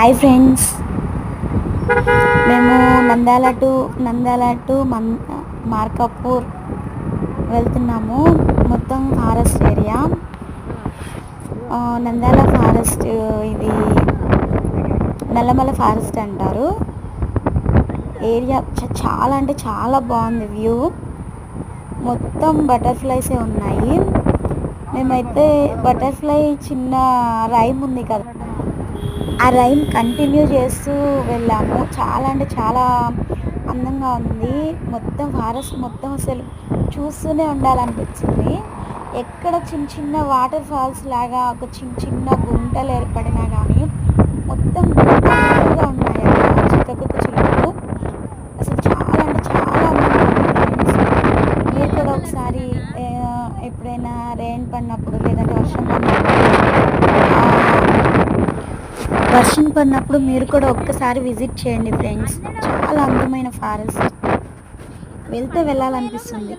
Hi friends, మేము Nandyal to Markapur వెళ్తున్నాము. మొత్తం ఫారెస్ట్ ఏరియా. నంద్యాల ఫారెస్ట్, ఇది నల్లమల ఫారెస్ట్ అంటారు. ఏరియా చాలా అంటే చాలా బాగుంది. వ్యూ మొత్తం బటర్ఫ్లైసే ఉన్నాయి. మేమైతే బటర్ఫ్లై చిన్న రైమ్ ఉంది కదా, ఆ రైమ్ కంటిన్యూ చేస్తూ వెళ్ళాము. చాలా అంటే చాలా అందంగా ఉంది. మొత్తం ఫారెస్ట్ మొత్తం అసలు చూస్తూనే ఉండాలనిపించింది. ఎక్కడ చిన్న చిన్న వాటర్ ఫాల్స్ లాగా ఒక చిన్న చిన్న గుంటలు ఏర్పడినా కానీ మొత్తం గుంటలుగా ఉన్నాయి అక్కడ, చిక్కకు చిలుకలు. అసలు చాలా అంటే చాలా అందంగా ఉంది ఫ్రెండ్స్. మీరు కూడా ఒకసారి ఎప్పుడైనా రెయిన్ పడినప్పుడు లేదంటే వర్షం పడినప్పుడు మీరు కూడా ఒక్కసారి విజిట్ చేయండి ఫ్రెండ్స్. చాలా అందమైన ఫారెస్ట్, వెళ్తే వెళ్ళాలనిపిస్తుంది.